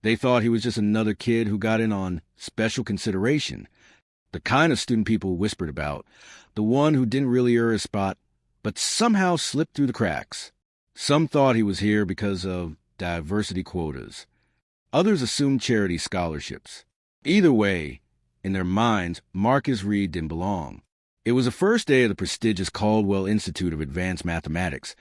They thought he was just another kid who got in on special consideration, the kind of student people whispered about, the one who didn't really earn a spot, but somehow slipped through the cracks. Some thought he was here because of diversity quotas. Others assumed charity scholarships. Either way, in their minds, Marcus Reed didn't belong. It was the first day of the prestigious Caldwell Institute of Advanced Mathematics,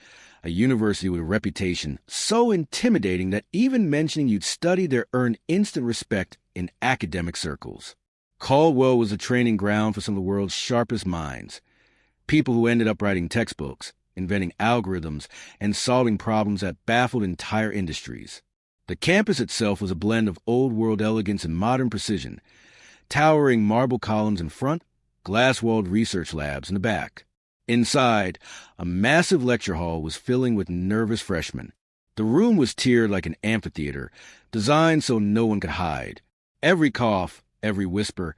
a university with a reputation so intimidating that even mentioning you'd studied there earned instant respect in academic circles. Caldwell was a training ground for some of the world's sharpest minds, people who ended up writing textbooks, inventing algorithms, and solving problems that baffled entire industries. The campus itself was a blend of old-world elegance and modern precision, towering marble columns in front, glass-walled research labs in the back. Inside, a massive lecture hall was filling with nervous freshmen. The room was tiered like an amphitheater, designed so no one could hide. Every cough, every whisper,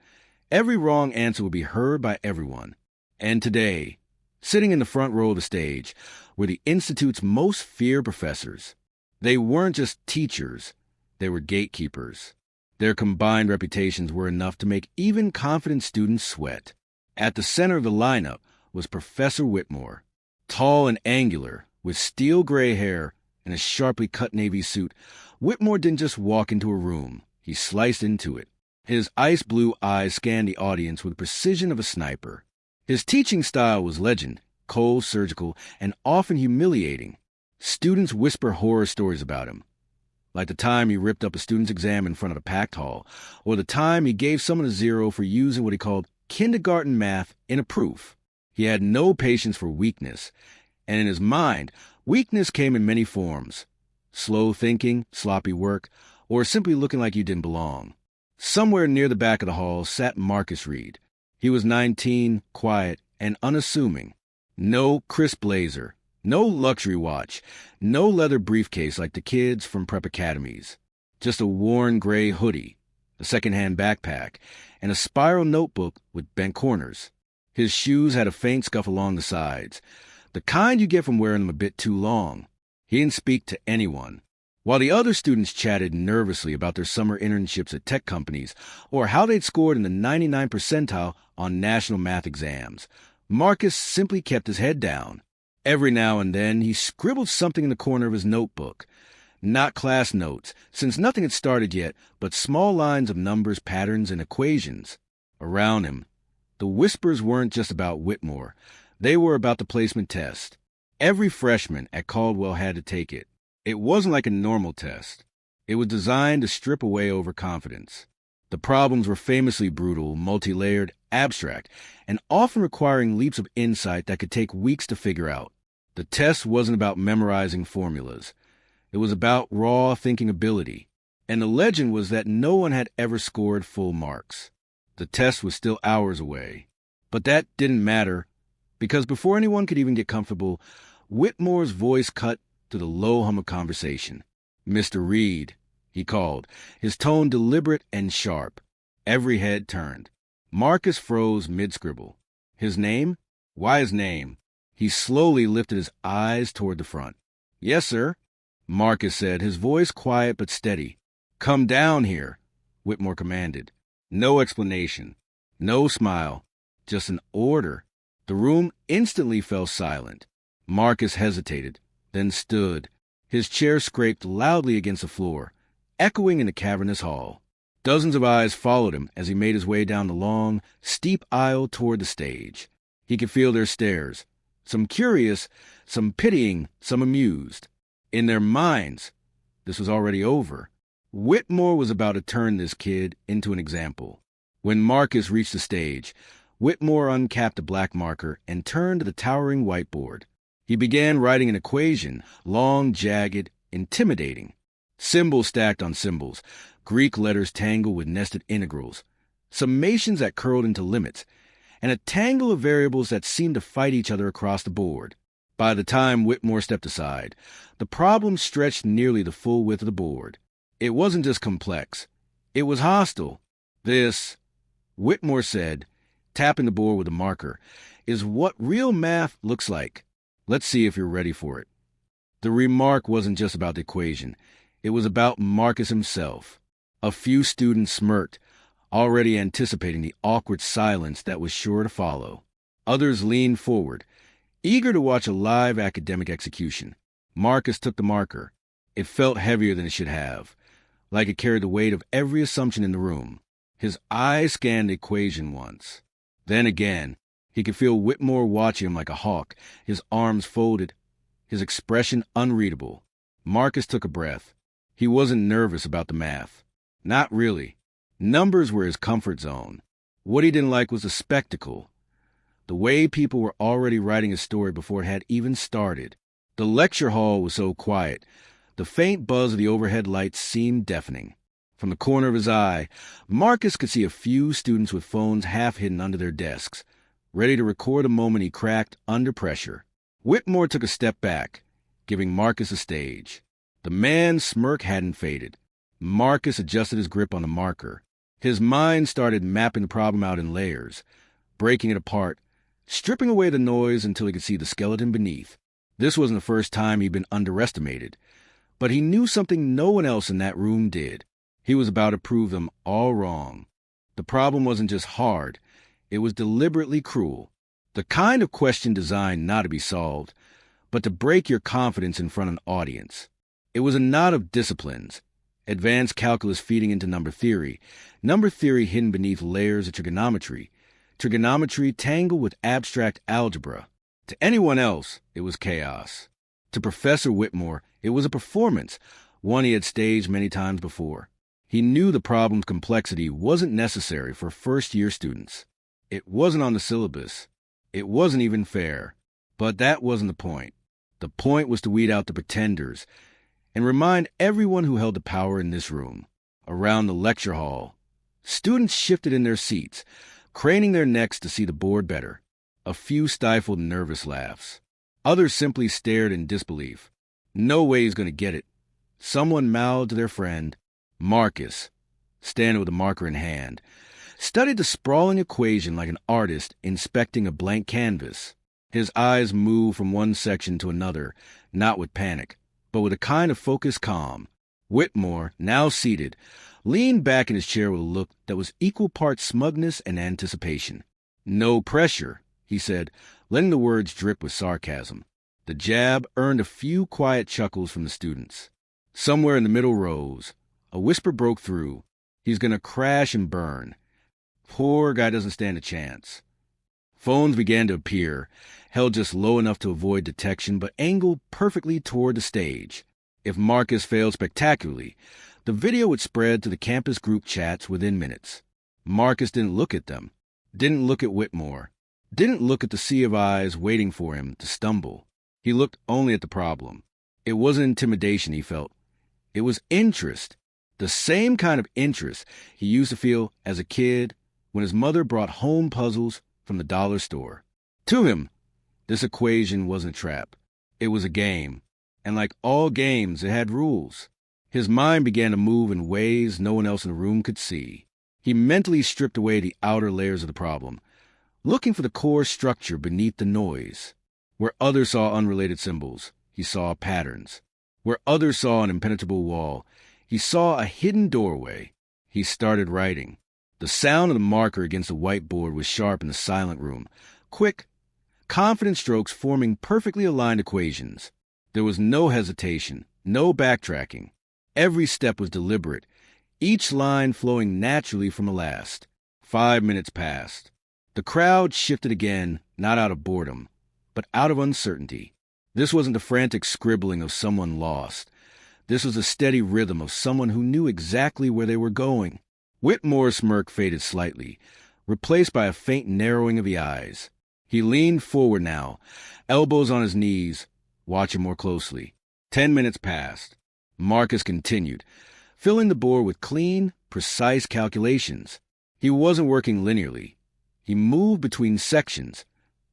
every wrong answer would be heard by everyone. And today, sitting in the front row of the stage, were the Institute's most feared professors. They weren't just teachers, they were gatekeepers. Their combined reputations were enough to make even confident students sweat. At the center of the lineup was Professor Whitmore. Tall and angular, with steel gray hair and a sharply cut navy suit, Whitmore didn't just walk into a room, he sliced into it. His ice blue eyes scanned the audience with the precision of a sniper. His teaching style was legend, cold, surgical, and often humiliating. Students whisper horror stories about him, like the time he ripped up a student's exam in front of a packed hall, or the time he gave someone a 0 for using what he called kindergarten math in a proof. He had no patience for weakness, and in his mind, weakness came in many forms: slow thinking, sloppy work, or simply looking like you didn't belong. Somewhere near the back of the hall sat Marcus Reed. He was 19, quiet, and unassuming. No crisp blazer, no luxury watch, no leather briefcase like the kids from prep academies. Just a worn gray hoodie, a secondhand backpack, and a spiral notebook with bent corners. His shoes had a faint scuff along the sides, the kind you get from wearing them a bit too long. He didn't speak to anyone. While the other students chatted nervously about their summer internships at tech companies or how they'd scored in the 99th percentile on national math exams, Marcus simply kept his head down. Every now and then, he scribbled something in the corner of his notebook. Not class notes, since nothing had started yet, but small lines of numbers, patterns, and equations. Around him, the whispers weren't just about Whitmore. They were about the placement test. Every freshman at Caldwell had to take it. It wasn't like a normal test. It was designed to strip away overconfidence. The problems were famously brutal, multi-layered, abstract, and often requiring leaps of insight that could take weeks to figure out. The test wasn't about memorizing formulas. It was about raw thinking ability. And the legend was that no one had ever scored full marks. The test was still hours away. But that didn't matter, because before anyone could even get comfortable, Whitmore's voice cut to the low hum of conversation. "Mr. Reed," he called, his tone deliberate and sharp. Every head turned. Marcus froze mid-scribble. His name? Why his name? He slowly lifted his eyes toward the front. "Yes, sir," Marcus said, his voice quiet but steady. "Come down here," Whitmore commanded. No explanation, no smile, just an order. The room instantly fell silent. Marcus hesitated, then stood. His chair scraped loudly against the floor, echoing in the cavernous hall. Dozens of eyes followed him as he made his way down the long, steep aisle toward the stage. He could feel their stares, some curious, some pitying, some amused. In their minds, this was already over. Whitmore was about to turn this kid into an example. When Marcus reached the stage, Whitmore uncapped a black marker and turned to the towering whiteboard. He began writing an equation, long, jagged, intimidating. Symbols stacked on symbols, Greek letters tangled with nested integrals, summations that curled into limits, and a tangle of variables that seemed to fight each other across the board. By the time Whitmore stepped aside, the problem stretched nearly the full width of the board. It wasn't just complex. It was hostile. "This," Whitmore said, tapping the board with a marker, "is what real math looks like. Let's see if you're ready for it." The remark wasn't just about the equation. It was about Marcus himself. A few students smirked, already anticipating the awkward silence that was sure to follow. Others leaned forward, eager to watch a live academic execution. Marcus took the marker. It felt heavier than it should have, like it carried the weight of every assumption in the room. His eyes scanned the equation once. Then again, he could feel Whitmore watching him like a hawk, his arms folded, his expression unreadable. Marcus took a breath. He wasn't nervous about the math. Not really. Numbers were his comfort zone. What he didn't like was the spectacle. The way people were already writing a story before it had even started. The lecture hall was so quiet. The faint buzz of the overhead lights seemed deafening. From the corner of his eye, Marcus could see a few students with phones half hidden under their desks, ready to record a moment he cracked under pressure. Whitmore took a step back, giving Marcus a stage. The man's smirk hadn't faded. Marcus adjusted his grip on the marker. His mind started mapping the problem out in layers, breaking it apart, stripping away the noise until he could see the skeleton beneath. This wasn't the first time he'd been underestimated, but he knew something no one else in that room did. He was about to prove them all wrong. The problem wasn't just hard, it was deliberately cruel. The kind of question designed not to be solved, but to break your confidence in front of an audience. It was a knot of disciplines. Advanced calculus feeding into number theory hidden beneath layers of trigonometry tangled with abstract algebra. To anyone else, it was chaos. To Professor Whitmore, it was a performance, one he had staged many times before. He knew the problem's complexity wasn't necessary for first-year students. It wasn't on the syllabus. It wasn't even fair. But that wasn't the point. The point was to weed out the pretenders and remind everyone who held the power in this room. Around the lecture hall, students shifted in their seats, craning their necks to see the board better. A few stifled nervous laughs. Others simply stared in disbelief. No way he's going to get it. Someone mouthed to their friend. Marcus, standing with a marker in hand, studied the sprawling equation like an artist inspecting a blank canvas. His eyes moved from one section to another, not with panic, but with a kind of focused calm. Whitmore, now seated, leaned back in his chair with a look that was equal parts smugness and anticipation. "No pressure," he said, letting the words drip with sarcasm. The jab earned a few quiet chuckles from the students. Somewhere in the middle rows, a whisper broke through. "He's going to crash and burn. Poor guy doesn't stand a chance." Phones began to appear, held just low enough to avoid detection but angled perfectly toward the stage. If Marcus failed spectacularly, the video would spread to the campus group chats within minutes. Marcus didn't look at them, didn't look at Whitmore, didn't look at the sea of eyes waiting for him to stumble. He looked only at the problem. It wasn't intimidation he felt. It was interest, the same kind of interest he used to feel as a kid when his mother brought home puzzles from the dollar store. To him, this equation wasn't a trap. It was a game, and like all games, it had rules. His mind began to move in ways no one else in the room could see. He mentally stripped away the outer layers of the problem, looking for the core structure beneath the noise. Where others saw unrelated symbols, he saw patterns. Where others saw an impenetrable wall, he saw a hidden doorway. He started writing. The sound of the marker against the whiteboard was sharp in the silent room. Quick, confident strokes forming perfectly aligned equations. There was no hesitation, no backtracking. Every step was deliberate, each line flowing naturally from the last. 5 minutes passed. The crowd shifted again, not out of boredom, but out of uncertainty. This wasn't the frantic scribbling of someone lost. This was a steady rhythm of someone who knew exactly where they were going. Whitmore's smirk faded slightly, replaced by a faint narrowing of the eyes. He leaned forward now, elbows on his knees, watching more closely. 10 minutes passed. Marcus continued, filling the board with clean, precise calculations. He wasn't working linearly. He moved between sections,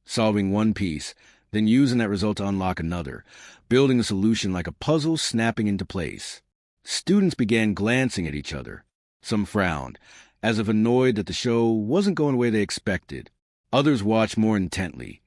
solving one piece, then using that result to unlock another, building a solution like a puzzle snapping into place. Students began glancing at each other. Some frowned, as if annoyed that the show wasn't going the way they expected. Others watched more intently,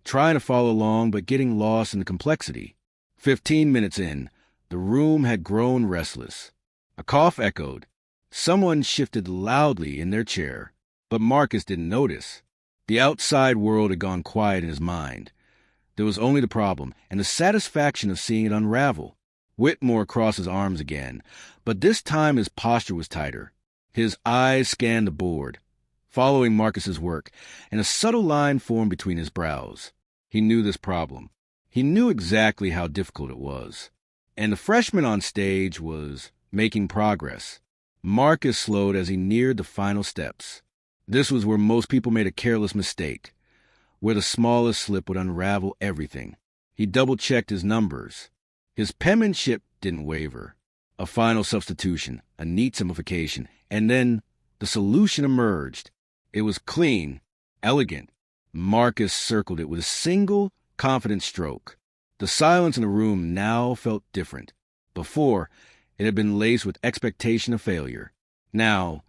trying to follow along but getting lost in the complexity. 15 minutes in, The room had grown restless. A cough echoed. Someone shifted loudly in their chair, but Marcus didn't notice. The outside world had gone quiet in his mind. There was only the problem, and the satisfaction of seeing it unravel. Whitmore crossed his arms again, but this time his posture was tighter. His eyes scanned the board, following Marcus's work, and a subtle line formed between his brows. He knew this problem. He knew exactly how difficult it was. And the freshman on stage was making progress. Marcus slowed as he neared the final steps. This was where most people made a careless mistake, where the smallest slip would unravel everything. He double-checked his numbers. His penmanship didn't waver. A final substitution, a neat simplification, and then the solution emerged. It was clean, elegant. Marcus circled it with a single, confident stroke. The silence in the room now felt different. Before, it had been laced with expectation of failure. Now,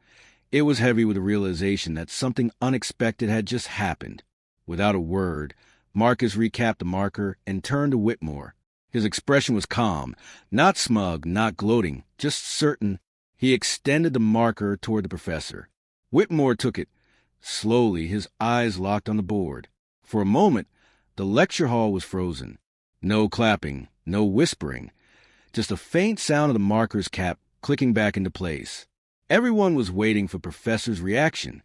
it was heavy with the realization that something unexpected had just happened. Without a word, Marcus recapped the marker and turned to Whitmore. His expression was calm, not smug, not gloating, just certain. He extended the marker toward the professor. Whitmore took it. Slowly, his eyes locked on the board. For a moment, the lecture hall was frozen. No clapping, no whispering, just a faint sound of the marker's cap clicking back into place. Everyone was waiting for Professor's reaction.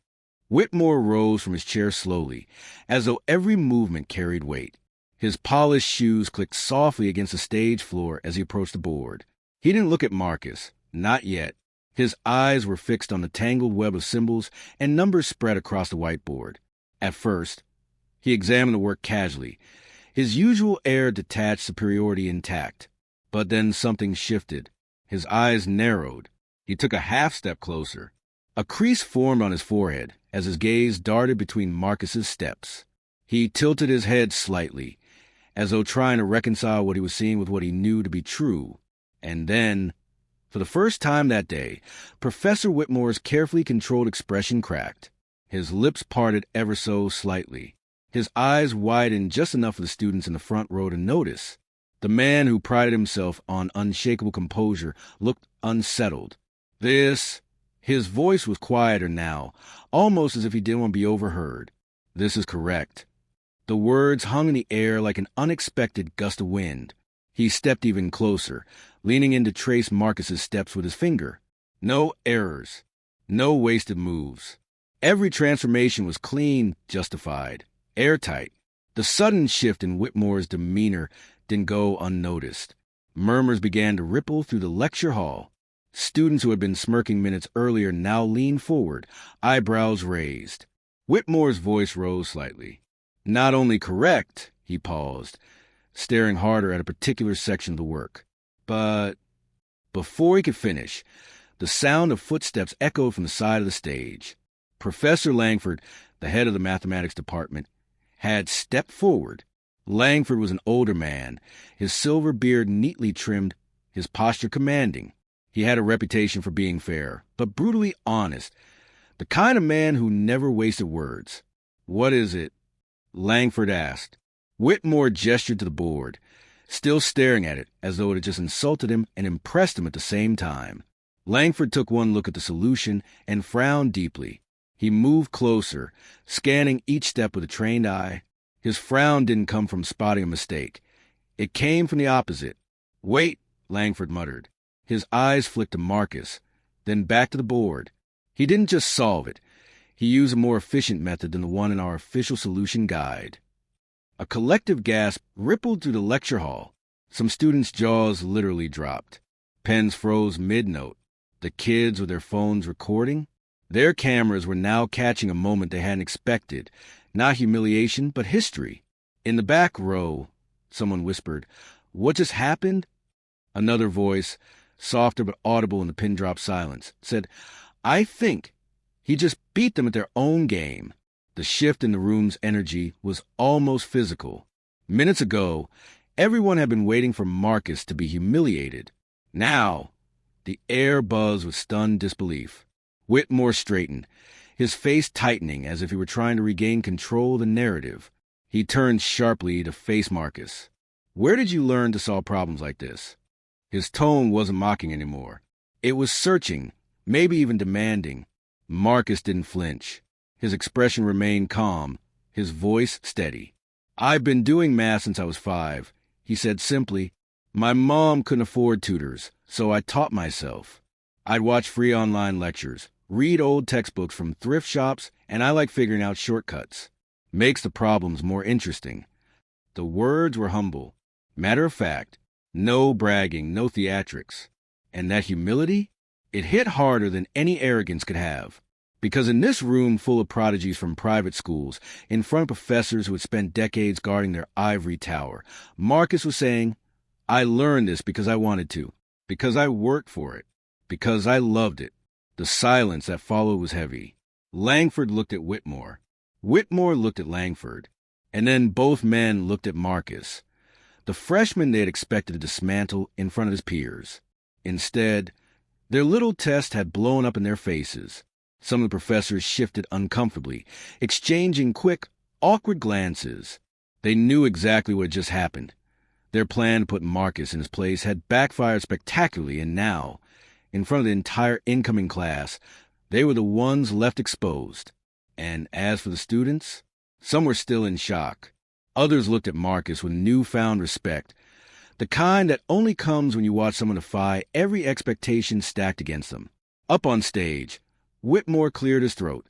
Whitmore rose from his chair slowly, as though every movement carried weight. His polished shoes clicked softly against the stage floor as he approached the board. He didn't look at Marcus, not yet. His eyes were fixed on the tangled web of symbols and numbers spread across the whiteboard. At first, he examined the work casually, his usual air of detached superiority intact. But then something shifted. His eyes narrowed. He took a half-step closer. A crease formed on his forehead as his gaze darted between Marcus's steps. He tilted his head slightly, as though trying to reconcile what he was seeing with what he knew to be true. And then, for the first time that day, Professor Whitmore's carefully controlled expression cracked. His lips parted ever so slightly. His eyes widened just enough for the students in the front row to notice. The man who prided himself on unshakable composure looked unsettled. His voice was quieter now, almost as if he didn't want to be overheard. This is correct. The words hung in the air like an unexpected gust of wind. He stepped even closer, leaning in to trace Marcus's steps with his finger. No errors. No wasted moves. Every transformation was clean, justified, airtight. The sudden shift in Whitmore's demeanor didn't go unnoticed. Murmurs began to ripple through the lecture hall. Students who had been smirking minutes earlier now leaned forward, eyebrows raised. Whitmore's voice rose slightly. Not only correct, he paused, staring harder at a particular section of the work, but before he could finish, the sound of footsteps echoed from the side of the stage. Professor Langford, the head of the mathematics department, had stepped forward. Langford was an older man, his silver beard neatly trimmed, his posture commanding. He had a reputation for being fair, but brutally honest, the kind of man who never wasted words. "What is it?" Langford asked. Whitmore gestured to the board, still staring at it as though it had just insulted him and impressed him at the same time. Langford took one look at the solution and frowned deeply. He moved closer, scanning each step with a trained eye. His frown didn't come from spotting a mistake. It came from the opposite. "Wait," Langford muttered. His eyes flicked to Marcus, then back to the board. He didn't just solve it. He used a more efficient method than the one in our official solution guide. A collective gasp rippled through the lecture hall. Some students' jaws literally dropped. Pens froze mid-note. The kids with their phones recording. Their cameras were now catching a moment they hadn't expected. Not humiliation, but history. In the back row, someone whispered, "What just happened?" Another voice, softer but audible in the pin-drop silence, said, "I think he just beat them at their own game." The shift in the room's energy was almost physical. Minutes ago, everyone had been waiting for Marcus to be humiliated. Now, the air buzzed with stunned disbelief. Whitmore straightened, his face tightening as if he were trying to regain control of the narrative. He turned sharply to face Marcus. "Where did you learn to solve problems like this?" His tone wasn't mocking anymore. It was searching, maybe even demanding. Marcus didn't flinch. His expression remained calm, his voice steady. "I've been doing math since I was 5, he said simply. My mom couldn't afford tutors, so I taught myself. I'd watch free online lectures, read old textbooks from thrift shops, and I like figuring out shortcuts. Makes the problems more interesting." The words were humble, matter of fact, no bragging, no theatrics. And that humility? It hit harder than any arrogance could have. Because in this room full of prodigies from private schools, in front of professors who had spent decades guarding their ivory tower, Marcus was saying, "I learned this because I wanted to, because I worked for it, because I loved it." The silence that followed was heavy. Langford looked at Whitmore. Whitmore looked at Langford. And then both men looked at Marcus, the freshman they had expected to dismantle in front of his peers. Instead, their little test had blown up in their faces. Some of the professors shifted uncomfortably, exchanging quick, awkward glances. They knew exactly what had just happened. Their plan to put Marcus in his place had backfired spectacularly, and now, in front of the entire incoming class, they were the ones left exposed. And as for the students, some were still in shock. Others looked at Marcus with newfound respect, the kind that only comes when you watch someone defy every expectation stacked against them. Up on stage, Whitmore cleared his throat,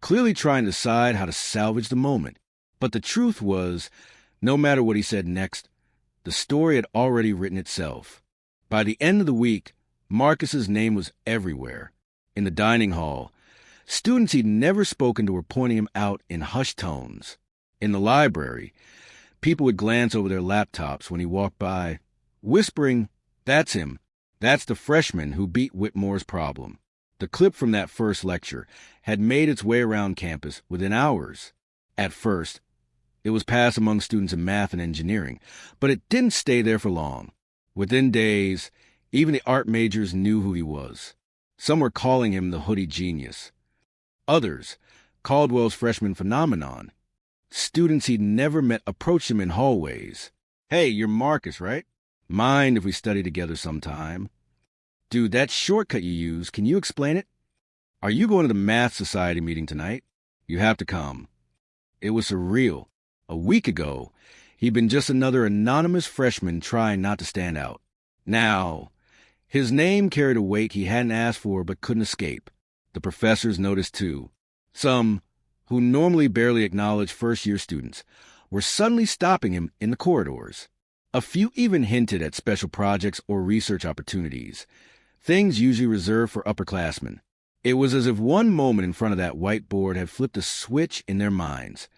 clearly trying to decide how to salvage the moment. But the truth was, no matter what he said next, the story had already written itself. By the end of the week, Marcus's name was everywhere. In the dining hall, students he'd never spoken to were pointing him out in hushed tones. In the library, people would glance over their laptops when he walked by, whispering, "That's him. That's the freshman who beat Whitmore's problem." The clip from that first lecture had made its way around campus within hours. At first, it was passed among students in math and engineering, but it didn't stay there for long. Within days, even the art majors knew who he was. Some were calling him the hoodie genius. Others, Caldwell's freshman phenomenon. Students he'd never met approached him in hallways. "Hey, you're Marcus, right? Mind if we study together sometime? Dude, that shortcut you use, can you explain it? Are you going to the Math Society meeting tonight? You have to come." It was surreal. A week ago, he'd been just another anonymous freshman trying not to stand out. Now, his name carried a weight he hadn't asked for but couldn't escape. The professors noticed too. Some, who normally barely acknowledged first-year students, were suddenly stopping him in the corridors. A few even hinted at special projects or research opportunities, things usually reserved for upperclassmen. It was as if one moment in front of that whiteboard had flipped a switch in their minds.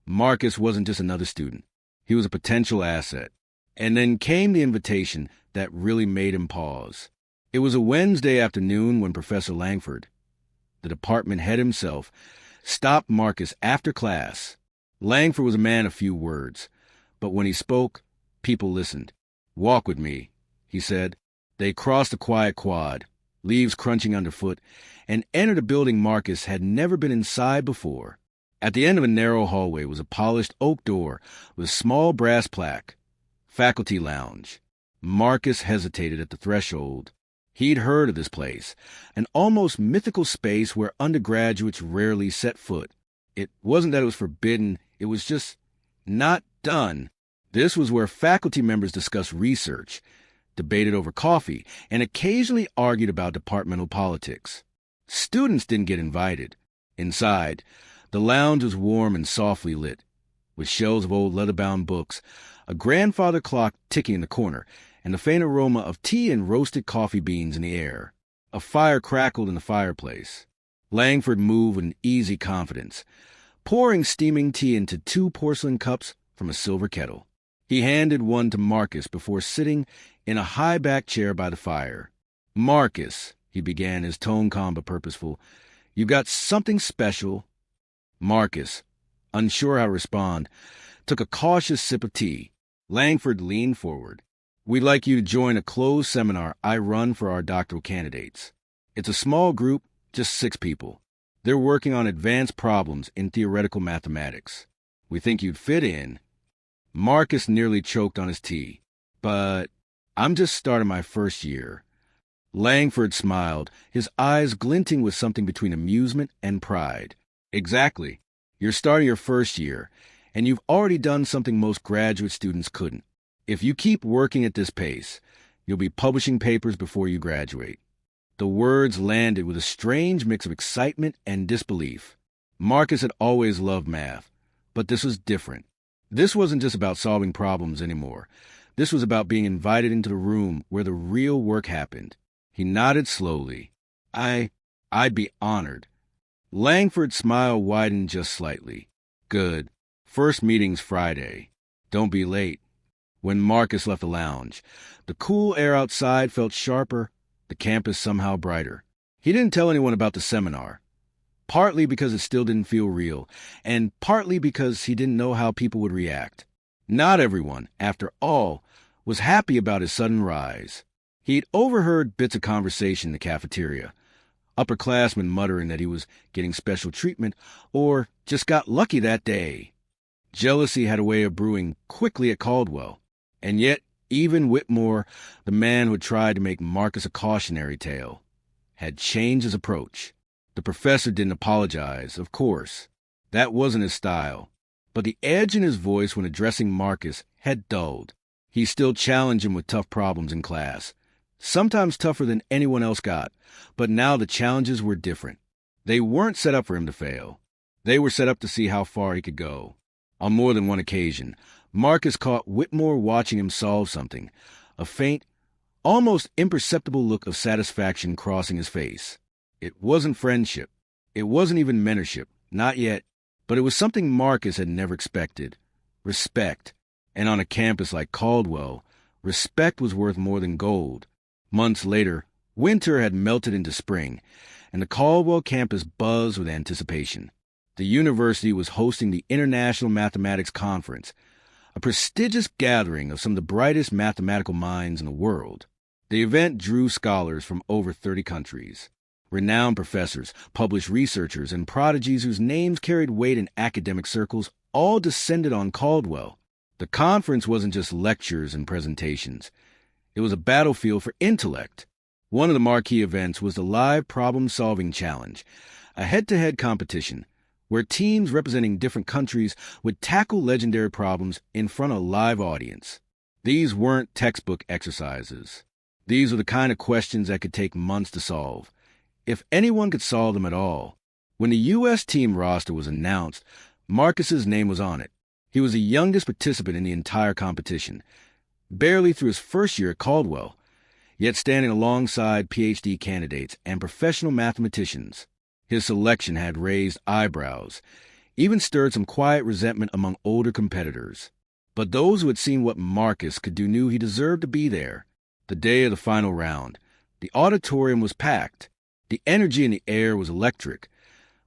Marcus wasn't just another student. He was a potential asset. And then came the invitation that really made him pause. It was a Wednesday afternoon when Professor Langford, the department head himself, stopped Marcus after class. Langford was a man of few words, but when he spoke, people listened. "Walk with me," he said. They crossed the quiet quad, leaves crunching underfoot, and entered a building Marcus had never been inside before. At the end of a narrow hallway was a polished oak door with a small brass plaque, "Faculty Lounge." Marcus hesitated at the threshold. He'd heard of this place, an almost mythical space where undergraduates rarely set foot. It wasn't that it was forbidden, it was just not done. This was where faculty members discussed research, debated over coffee, and occasionally argued about departmental politics. Students didn't get invited. Inside, the lounge was warm and softly lit, with shelves of old leather-bound books, a grandfather clock ticking in the corner, and the faint aroma of tea and roasted coffee beans in the air. A fire crackled in the fireplace. Langford moved with an easy confidence, pouring steaming tea into 2 porcelain cups from a silver kettle. He handed one to Marcus before sitting in a high-backed chair by the fire. "Marcus," he began, his tone calm but purposeful, "you got something special." Marcus, unsure how to respond, took a cautious sip of tea. Langford leaned forward. "We'd like you to join a closed seminar I run for our doctoral candidates. It's a small group, just 6 people. They're working on advanced problems in theoretical mathematics. We think you'd fit in." Marcus nearly choked on his tea. "But I'm just starting my first year. Langford smiled, his eyes glinting with something between amusement and pride. Exactly. You're starting your first year, and you've already done something most graduate students couldn't. If you keep working at this pace, you'll be publishing papers before you graduate. The words landed with a strange mix of excitement and disbelief. Marcus had always loved math, but this was different. This wasn't just about solving problems anymore. This was about being invited into the room where the real work happened. He nodded slowly. I'd be honored. Langford's smile widened just slightly. Good. First meeting's Friday. Don't be late. When Marcus left the lounge, the cool air outside felt sharper, the campus somehow brighter. He didn't tell anyone about the seminar, partly because it still didn't feel real, and partly because he didn't know how people would react. Not everyone, after all, was happy about his sudden rise. He'd overheard bits of conversation in the cafeteria, upperclassmen muttering that he was getting special treatment or just got lucky that day. Jealousy had a way of brewing quickly at Caldwell. And yet, even Whitmore, the man who had tried to make Marcus a cautionary tale, had changed his approach. The professor didn't apologize, of course. That wasn't his style. But the edge in his voice when addressing Marcus had dulled. He still challenged him with tough problems in class, sometimes tougher than anyone else got, but now the challenges were different. They weren't set up for him to fail. They were set up to see how far he could go. On more than one occasion, Marcus caught Whitmore watching him solve something, a faint, almost imperceptible look of satisfaction crossing his face. It wasn't friendship. It wasn't even mentorship, not yet, but it was something Marcus had never expected. Respect. And on a campus like Caldwell, respect was worth more than gold. Months later, winter had melted into spring, and the Caldwell campus buzzed with anticipation. The university was hosting the International Mathematics Conference, a prestigious gathering of some of the brightest mathematical minds in the world. The event drew scholars from over 30 countries. Renowned professors, published researchers, and prodigies whose names carried weight in academic circles all descended on Caldwell. The conference wasn't just lectures and presentations. It was a battlefield for intellect. One of the marquee events was the Live Problem-Solving Challenge, a head-to-head competition where teams representing different countries would tackle legendary problems in front of a live audience. These weren't textbook exercises. These were the kind of questions that could take months to solve, if anyone could solve them at all. When the U.S. team roster was announced, Marcus's name was on it. He was the youngest participant in the entire competition, barely through his first year at Caldwell, yet standing alongside Ph.D. candidates and professional mathematicians. His selection had raised eyebrows, even stirred some quiet resentment among older competitors. But those who had seen what Marcus could do knew he deserved to be there. The day of the final round, the auditorium was packed. The energy in the air was electric,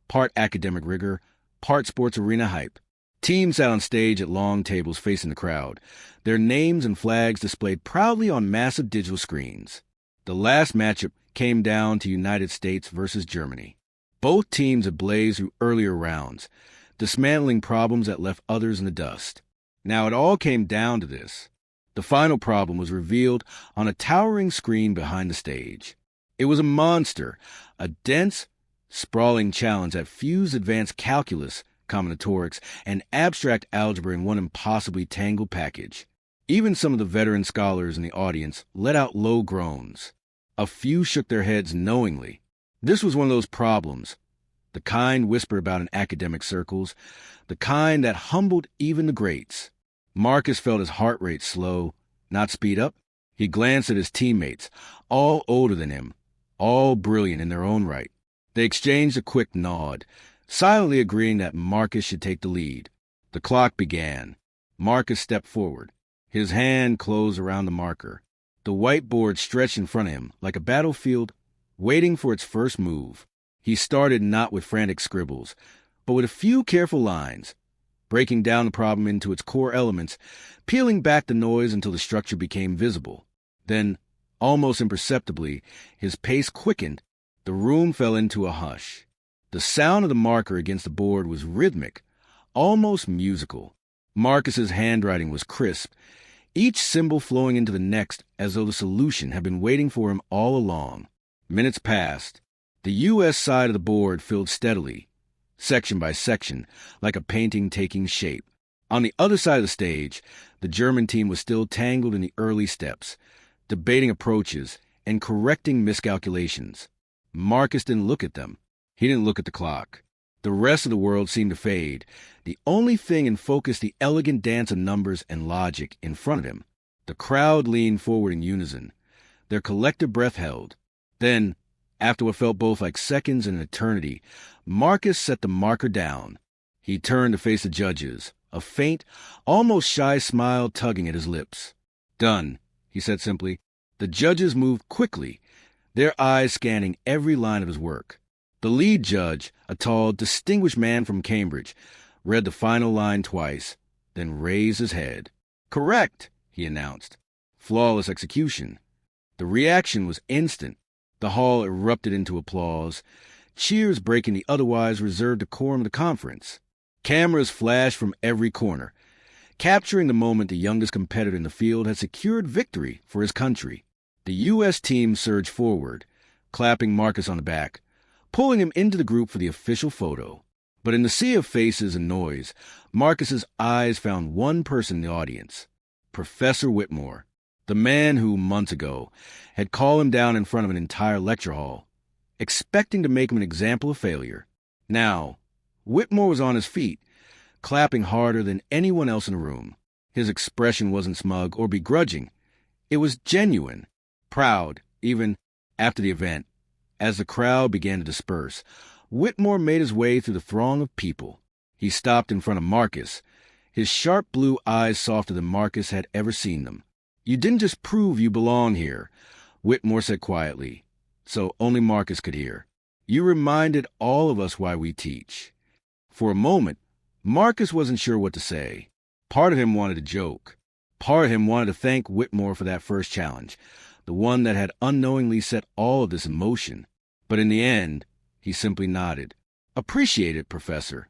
part academic rigor, part sports arena hype. Teams sat on stage at long tables facing the crowd, their names and flags displayed proudly on massive digital screens. The last matchup came down to United States versus Germany. Both teams had blazed through earlier rounds, dismantling problems that left others in the dust. Now it all came down to this. The final problem was revealed on a towering screen behind the stage. It was a monster, a dense, sprawling challenge that fused advanced calculus, combinatorics, and abstract algebra in one impossibly tangled package. Even some of the veteran scholars in the audience let out low groans. A few shook their heads knowingly. This was one of those problems, the kind whispered about in academic circles, the kind that humbled even the greats. Marcus felt his heart rate slow, not speed up. He glanced at his teammates, all older than him, all brilliant in their own right. They exchanged a quick nod, silently agreeing that Marcus should take the lead. The clock began. Marcus stepped forward. His hand closed around the marker. The whiteboard stretched in front of him like a battlefield, waiting for its first move. He started not with frantic scribbles, but with a few careful lines, breaking down the problem into its core elements, peeling back the noise until the structure became visible. Then, almost imperceptibly, his pace quickened. The room fell into a hush. The sound of the marker against the board was rhythmic, almost musical. Marcus's handwriting was crisp, each symbol flowing into the next as though the solution had been waiting for him all along. Minutes passed. The U.S. side of the board filled steadily, section by section, like a painting taking shape. On the other side of the stage, the German team was still tangled in the early steps, debating approaches and correcting miscalculations. Marcus didn't look at them. He didn't look at the clock. The rest of the world seemed to fade. The only thing in focus the elegant dance of numbers and logic in front of him. The crowd leaned forward in unison, their collective breath held. Then, after what felt both like seconds and an eternity, Marcus set the marker down. He turned to face the judges, a faint, almost shy smile tugging at his lips. "Done," he said simply. The judges moved quickly, their eyes scanning every line of his work. The lead judge, a tall, distinguished man from Cambridge, read the final line twice, then raised his head. "Correct," he announced. Flawless execution. The reaction was instant. The hall erupted into applause, cheers breaking the otherwise reserved decorum of the conference. Cameras flashed from every corner, capturing the moment the youngest competitor in the field had secured victory for his country. The U.S. team surged forward, clapping Marcus on the back, pulling him into the group for the official photo. But in the sea of faces and noise, Marcus's eyes found one person in the audience, Professor Whitmore, the man who, months ago, had called him down in front of an entire lecture hall, expecting to make him an example of failure. Now, Whitmore was on his feet, clapping harder than anyone else in the room. His expression wasn't smug or begrudging. It was genuine, proud, even after the event. As the crowd began to disperse, Whitmore made his way through the throng of people. He stopped in front of Marcus, his sharp blue eyes softer than Marcus had ever seen them. "You didn't just prove you belong here," Whitmore said quietly, so only Marcus could hear. "You reminded all of us why we teach." For a moment, Marcus wasn't sure what to say. Part of him wanted to joke. Part of him wanted to thank Whitmore for that first challenge, the one that had unknowingly set all of this in motion. But in the end, he simply nodded. "Appreciate it, Professor."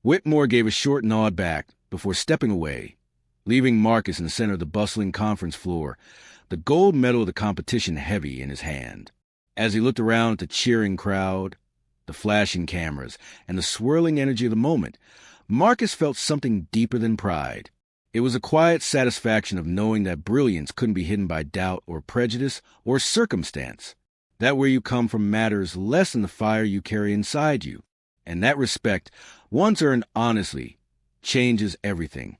Whitmore gave a short nod back before stepping away, leaving Marcus in the center of the bustling conference floor, the gold medal of the competition heavy in his hand. As he looked around at the cheering crowd, the flashing cameras, and the swirling energy of the moment, Marcus felt something deeper than pride. It was a quiet satisfaction of knowing that brilliance couldn't be hidden by doubt or prejudice or circumstance. That where you come from matters less than the fire you carry inside you. And that respect, once earned honestly, changes everything.